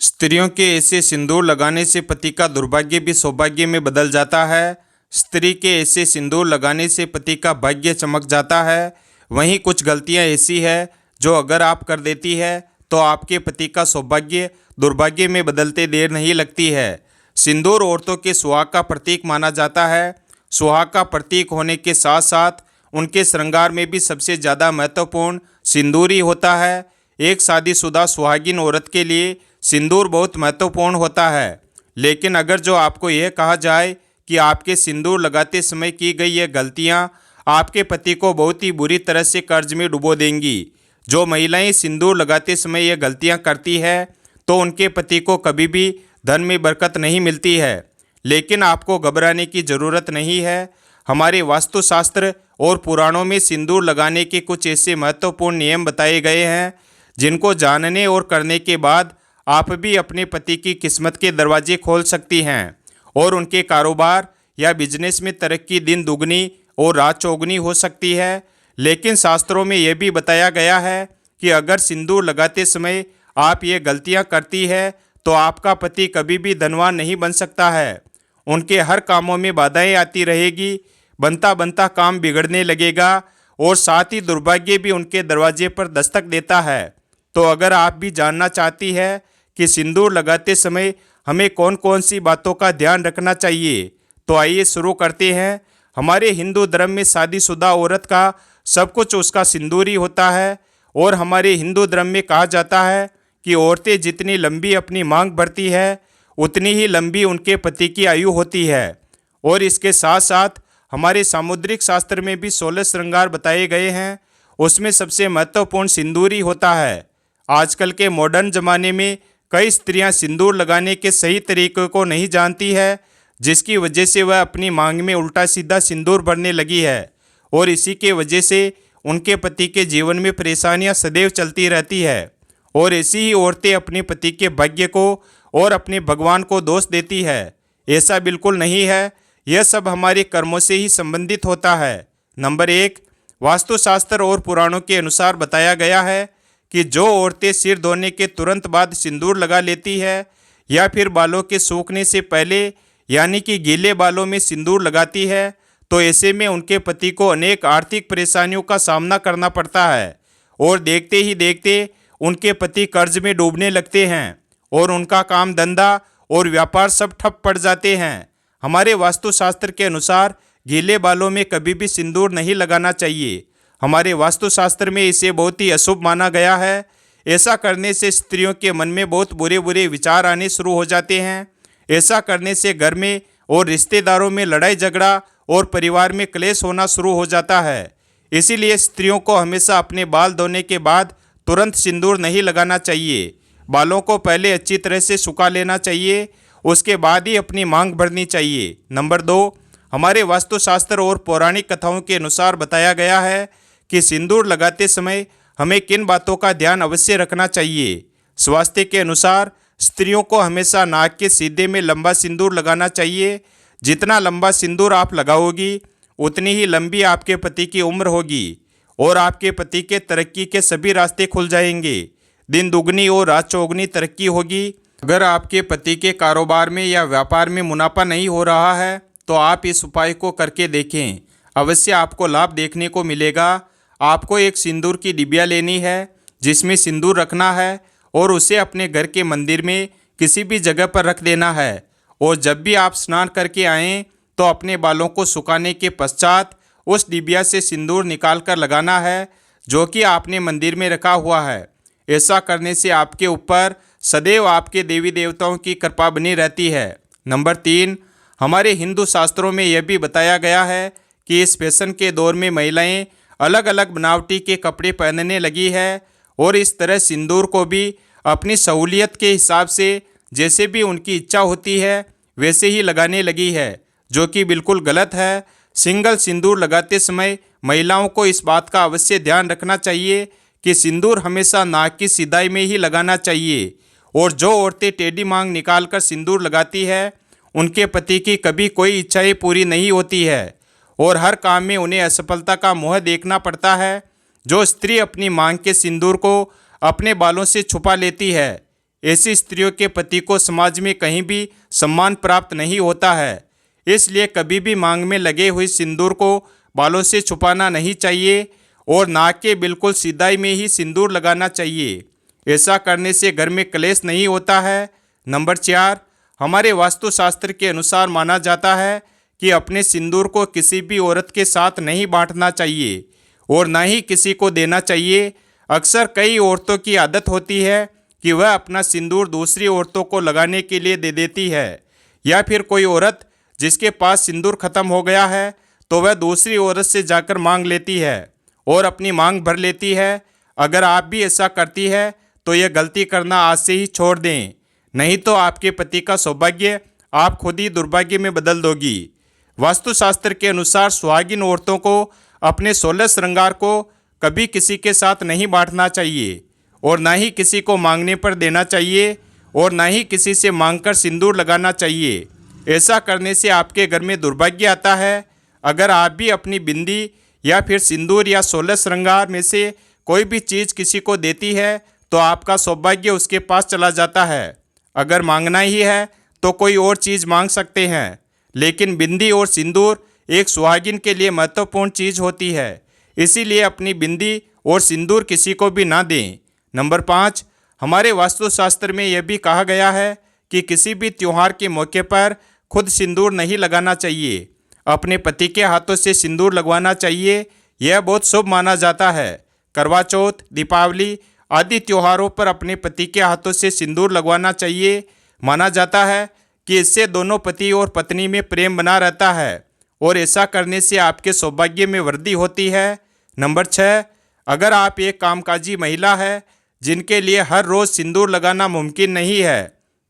स्त्रियों के ऐसे सिंदूर लगाने से पति का दुर्भाग्य भी सौभाग्य में बदल जाता है। स्त्री के ऐसे सिंदूर लगाने से पति का भाग्य चमक जाता है। वहीं कुछ गलतियां ऐसी है जो अगर आप कर देती है तो आपके पति का सौभाग्य दुर्भाग्य में बदलते देर नहीं लगती है। सिंदूर औरतों के सुहाग का प्रतीक माना जाता है। सुहाग का प्रतीक होने के साथ साथ उनके श्रृंगार में भी सबसे ज़्यादा महत्वपूर्ण सिंदूर ही होता है। एक शादीशुदा सुहागिन औरत के लिए सिंदूर बहुत महत्वपूर्ण होता है। लेकिन अगर जो आपको यह कहा जाए कि आपके सिंदूर लगाते समय की गई ये गलतियां आपके पति को बहुत ही बुरी तरह से कर्ज में डुबो देंगी। जो महिलाएं सिंदूर लगाते समय ये गलतियां करती है तो उनके पति को कभी भी धन में बरकत नहीं मिलती है। लेकिन आपको घबराने की ज़रूरत नहीं है। हमारे वास्तुशास्त्र और पुराणों में सिंदूर लगाने के कुछ ऐसे महत्वपूर्ण नियम बताए गए हैं जिनको जानने और करने के बाद आप भी अपने पति की किस्मत के दरवाजे खोल सकती हैं और उनके कारोबार या बिजनेस में तरक्की दिन दुगनी और रात चौगुनी हो सकती है। लेकिन शास्त्रों में यह भी बताया गया है कि अगर सिंदूर लगाते समय आप ये गलतियां करती है तो आपका पति कभी भी धनवान नहीं बन सकता है। उनके हर कामों में बाधाएं आती रहेगी, बनता बनता काम बिगड़ने लगेगा और साथ ही दुर्भाग्य भी उनके दरवाजे पर दस्तक देता है। तो अगर आप भी जानना चाहती है कि सिंदूर लगाते समय हमें कौन कौन सी बातों का ध्यान रखना चाहिए, तो आइए शुरू करते हैं। हमारे हिंदू धर्म में शादीशुदा औरत का सब कुछ उसका सिंदूर ही होता है और हमारे हिंदू धर्म में कहा जाता है कि औरतें जितनी लंबी अपनी मांग भरती है उतनी ही लंबी उनके पति की आयु होती है। और इसके साथ साथ हमारे सामुद्रिक शास्त्र में भी 16 श्रृंगार बताए गए हैं, उसमें सबसे महत्वपूर्ण सिंदूर ही होता है। आजकल के मॉडर्न ज़माने में कई स्त्रियां सिंदूर लगाने के सही तरीके को नहीं जानती है, जिसकी वजह से वह अपनी मांग में उल्टा सीधा सिंदूर भरने लगी है और इसी के वजह से उनके पति के जीवन में परेशानियां सदैव चलती रहती है। और ऐसी ही औरतें अपने पति के भाग्य को और अपने भगवान को दोष देती है। ऐसा बिल्कुल नहीं है, यह सब हमारे कर्मों से ही संबंधित होता है। नंबर 1, वास्तुशास्त्र और पुराणों के अनुसार बताया गया है कि जो औरतें सिर धोने के तुरंत बाद सिंदूर लगा लेती है या फिर बालों के सूखने से पहले यानी कि गीले बालों में सिंदूर लगाती है तो ऐसे में उनके पति को अनेक आर्थिक परेशानियों का सामना करना पड़ता है और देखते ही देखते उनके पति कर्ज में डूबने लगते हैं और उनका काम धंधा और व्यापार सब ठप पड़ जाते हैं। हमारे वास्तुशास्त्र के अनुसार गीले बालों में कभी भी सिंदूर नहीं लगाना चाहिए। हमारे वास्तुशास्त्र में इसे बहुत ही अशुभ माना गया है। ऐसा करने से स्त्रियों के मन में बहुत बुरे बुरे विचार आने शुरू हो जाते हैं। ऐसा करने से घर में और रिश्तेदारों में लड़ाई झगड़ा और परिवार में क्लेश होना शुरू हो जाता है। इसीलिए स्त्रियों को हमेशा अपने बाल धोने के बाद तुरंत सिंदूर नहीं लगाना चाहिए। बालों को पहले अच्छी तरह से सुखा लेना चाहिए, उसके बाद ही अपनी मांग भरनी चाहिए। नंबर 2, हमारे वास्तुशास्त्र और पौराणिक कथाओं के अनुसार बताया गया है कि सिंदूर लगाते समय हमें किन बातों का ध्यान अवश्य रखना चाहिए। स्वास्थ्य के अनुसार स्त्रियों को हमेशा नाक के सीधे में लंबा सिंदूर लगाना चाहिए। जितना लंबा सिंदूर आप लगाओगी उतनी ही लंबी आपके पति की उम्र होगी और आपके पति के तरक्की के सभी रास्ते खुल जाएंगे। दिन दुगनी और रात चौगुनी तरक्की होगी। अगर आपके पति के कारोबार में या व्यापार में मुनाफा नहीं हो रहा है तो आप इस उपाय को करके देखें, अवश्य आपको लाभ देखने को मिलेगा। आपको एक सिंदूर की डिबिया लेनी है जिसमें सिंदूर रखना है और उसे अपने घर के मंदिर में किसी भी जगह पर रख देना है। और जब भी आप स्नान करके आएँ तो अपने बालों को सुखाने के पश्चात उस डिबिया से सिंदूर निकाल कर लगाना है जो कि आपने मंदिर में रखा हुआ है। ऐसा करने से आपके ऊपर सदैव आपके देवी देवताओं की कृपा बनी रहती है। नंबर 3, हमारे हिंदू शास्त्रों में यह भी बताया गया है कि इस फैशन के दौर में महिलाएं अलग अलग बनावटी के कपड़े पहनने लगी है और इस तरह सिंदूर को भी अपनी सहूलियत के हिसाब से जैसे भी उनकी इच्छा होती है वैसे ही लगाने लगी है, जो कि बिल्कुल गलत है। सिंगल सिंदूर लगाते समय महिलाओं को इस बात का अवश्य ध्यान रखना चाहिए कि सिंदूर हमेशा नाक की सिधाई में ही लगाना चाहिए। और जो औरतें टेढ़ी मांग निकाल कर सिंदूर लगाती है उनके पति की कभी कोई इच्छाएं पूरी नहीं होती है और हर काम में उन्हें असफलता का मुँह देखना पड़ता है। जो स्त्री अपनी मांग के सिंदूर को अपने बालों से छुपा लेती है, ऐसी स्त्रियों के पति को समाज में कहीं भी सम्मान प्राप्त नहीं होता है। इसलिए कभी भी मांग में लगे हुए सिंदूर को बालों से छुपाना नहीं चाहिए और नाक के बिल्कुल सीधाई में ही सिंदूर लगाना चाहिए। ऐसा करने से घर में क्लेश नहीं होता है। नंबर 4, हमारे वास्तुशास्त्र के अनुसार माना जाता है कि अपने सिंदूर को किसी भी औरत के साथ नहीं बांटना चाहिए और ना ही किसी को देना चाहिए। अक्सर कई औरतों की आदत होती है कि वह अपना सिंदूर दूसरी औरतों को लगाने के लिए दे देती है, या फिर कोई औरत जिसके पास सिंदूर खत्म हो गया है तो वह दूसरी औरत से जाकर मांग लेती है और अपनी मांग भर लेती है। अगर आप भी ऐसा करती है तो यह गलती करना आज से ही छोड़ दें, नहीं तो आपके पति का सौभाग्य आप खुद ही दुर्भाग्य में बदल दोगी। वास्तुशास्त्र के अनुसार सुहागिन औरतों को अपने 16 श्रृंगार को कभी किसी के साथ नहीं बांटना चाहिए और ना ही किसी को मांगने पर देना चाहिए और ना ही किसी से मांगकर सिंदूर लगाना चाहिए। ऐसा करने से आपके घर में दुर्भाग्य आता है। अगर आप भी अपनी बिंदी या फिर सिंदूर या 16 श्रृंगार में से कोई भी चीज़ किसी को देती है तो आपका सौभाग्य उसके पास चला जाता है। अगर मांगना ही है तो कोई और चीज़ मांग सकते हैं, लेकिन बिंदी और सिंदूर एक सुहागिन के लिए महत्वपूर्ण चीज़ होती है, इसीलिए अपनी बिंदी और सिंदूर किसी को भी ना दें। नंबर 5, हमारे वास्तुशास्त्र में यह भी कहा गया है कि किसी भी त्यौहार के मौके पर खुद सिंदूर नहीं लगाना चाहिए, अपने पति के हाथों से सिंदूर लगवाना चाहिए। यह बहुत शुभ माना जाता है। करवा चौथ, दीपावली आदि त्योहारों पर अपने पति के हाथों से सिंदूर लगवाना चाहिए। माना जाता है कि इससे दोनों पति और पत्नी में प्रेम बना रहता है और ऐसा करने से आपके सौभाग्य में वृद्धि होती है। नंबर 6, अगर आप एक कामकाजी महिला है जिनके लिए हर रोज़ सिंदूर लगाना मुमकिन नहीं है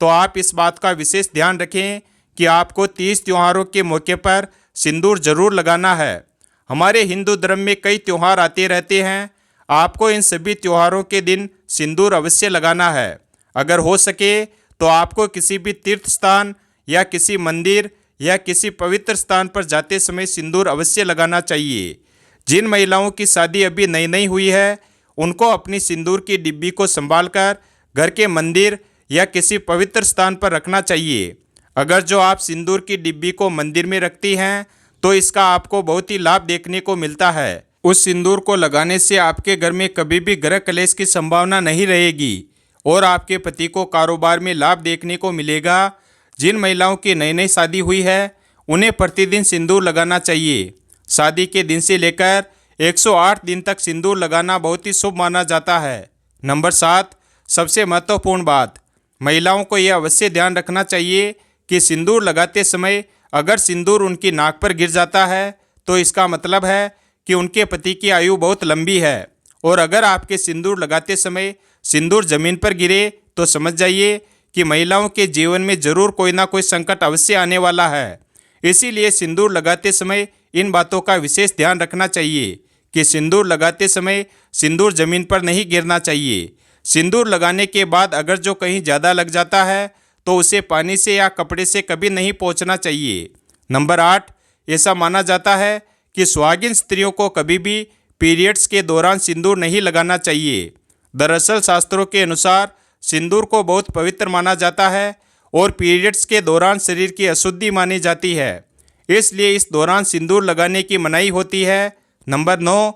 तो आप इस बात का विशेष ध्यान रखें कि आपको 30 त्योहारों के मौके पर सिंदूर जरूर लगाना है। हमारे हिंदू धर्म में कई त्यौहार आते रहते हैं। आपको इन सभी त्योहारों के दिन सिंदूर अवश्य लगाना है। अगर हो सके तो आपको किसी भी तीर्थ स्थान या किसी मंदिर या किसी पवित्र स्थान पर जाते समय सिंदूर अवश्य लगाना चाहिए। जिन महिलाओं की शादी अभी नई नई हुई है उनको अपनी सिंदूर की डिब्बी को संभालकर घर के मंदिर या किसी पवित्र स्थान पर रखना चाहिए। अगर जो आप सिंदूर की डिब्बी को मंदिर में रखती हैं तो इसका आपको बहुत ही लाभ देखने को मिलता है। उस सिंदूर को लगाने से आपके घर में कभी भी ग्रह क्लेश की संभावना नहीं रहेगी और आपके पति को कारोबार में लाभ देखने को मिलेगा। जिन महिलाओं की नई नई शादी हुई है उन्हें प्रतिदिन सिंदूर लगाना चाहिए। शादी के दिन से लेकर 108 दिन तक सिंदूर लगाना बहुत ही शुभ माना जाता है। नंबर 7, सबसे महत्वपूर्ण बात, महिलाओं को यह अवश्य ध्यान रखना चाहिए कि सिंदूर लगाते समय अगर सिंदूर उनकी नाक पर गिर जाता है तो इसका मतलब है कि उनके पति की आयु बहुत लंबी है, और अगर आपके सिंदूर लगाते समय सिंदूर जमीन पर गिरे तो समझ जाइए कि महिलाओं के जीवन में जरूर कोई ना कोई संकट अवश्य आने वाला है। इसीलिए सिंदूर लगाते समय इन बातों का विशेष ध्यान रखना चाहिए कि सिंदूर लगाते समय सिंदूर जमीन पर नहीं गिरना चाहिए। सिंदूर लगाने के बाद अगर जो कहीं ज़्यादा लग जाता है तो उसे पानी से या कपड़े से कभी नहीं पोंछना चाहिए। नंबर 8, ऐसा माना जाता है कि सुहागिन स्त्रियों को कभी भी पीरियड्स के दौरान सिंदूर नहीं लगाना चाहिए। दरअसल शास्त्रों के अनुसार सिंदूर को बहुत पवित्र माना जाता है और पीरियड्स के दौरान शरीर की अशुद्धि मानी जाती है, इसलिए इस दौरान सिंदूर लगाने की मनाही होती है। नंबर 9,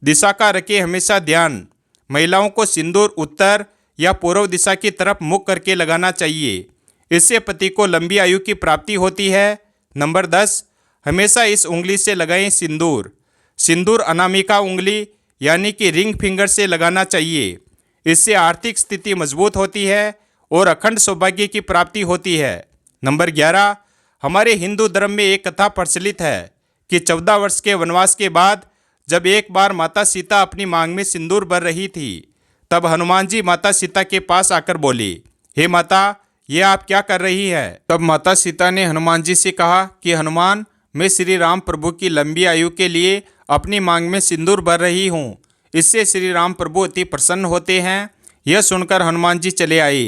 दिशा का रखें हमेशा ध्यान। महिलाओं को सिंदूर उत्तर या पूर्व दिशा की तरफ मुख करके लगाना चाहिए, इससे पति को लंबी आयु की प्राप्ति होती है। नंबर 10, हमेशा इस उंगली से लगाएं सिंदूर। सिंदूर अनामिका उंगली यानी कि रिंग फिंगर से लगाना चाहिए। इससे आर्थिक स्थिति मजबूत होती है और अखंड सौभाग्य की प्राप्ति होती है। नंबर 11, हमारे हिंदू धर्म में एक कथा प्रचलित है कि 14 वर्ष के वनवास के बाद जब एक बार माता सीता अपनी मांग में सिंदूर भर रही थी, तब हनुमान जी माता सीता के पास आकर बोले, हे माता, ये आप क्या कर रही है? तब माता सीता ने हनुमान जी से कहा कि हनुमान, मैं श्री राम प्रभु की लंबी आयु के लिए अपनी मांग में सिंदूर भर रही हूँ। इससे श्री राम प्रभु अति प्रसन्न होते हैं। यह सुनकर हनुमान जी चले आए।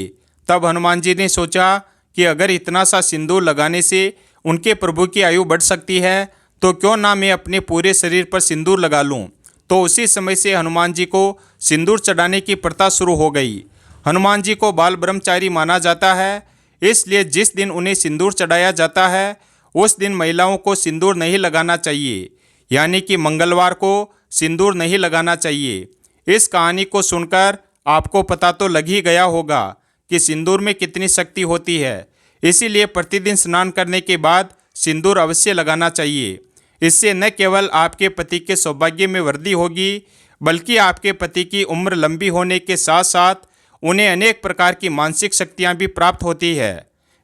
तब हनुमान जी ने सोचा कि अगर इतना सा सिंदूर लगाने से उनके प्रभु की आयु बढ़ सकती है तो क्यों ना मैं अपने पूरे शरीर पर सिंदूर लगा लूं। तो उसी समय से हनुमान जी को सिंदूर चढ़ाने की प्रथा शुरू हो गई। हनुमान जी को बाल ब्रह्मचारी माना जाता है, इसलिए जिस दिन उन्हें सिंदूर चढ़ाया जाता है उस दिन महिलाओं को सिंदूर नहीं लगाना चाहिए, यानी कि मंगलवार को सिंदूर नहीं लगाना चाहिए। इस कहानी को सुनकर आपको पता तो लग ही गया होगा कि सिंदूर में कितनी शक्ति होती है, इसीलिए प्रतिदिन स्नान करने के बाद सिंदूर अवश्य लगाना चाहिए। इससे न केवल आपके पति के सौभाग्य में वृद्धि होगी, बल्कि आपके पति की उम्र लंबी होने के साथ साथ उन्हें अनेक प्रकार की मानसिक शक्तियाँ भी प्राप्त होती है।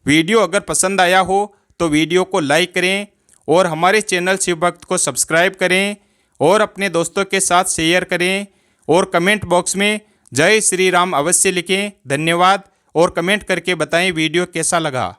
वीडियो अगर पसंद आया हो तो वीडियो को लाइक करें और हमारे चैनल शिव भक्त को सब्सक्राइब करें और अपने दोस्तों के साथ शेयर करें और कमेंट बॉक्स में जय श्री राम अवश्य लिखें। धन्यवाद और कमेंट करके बताएं वीडियो कैसा लगा।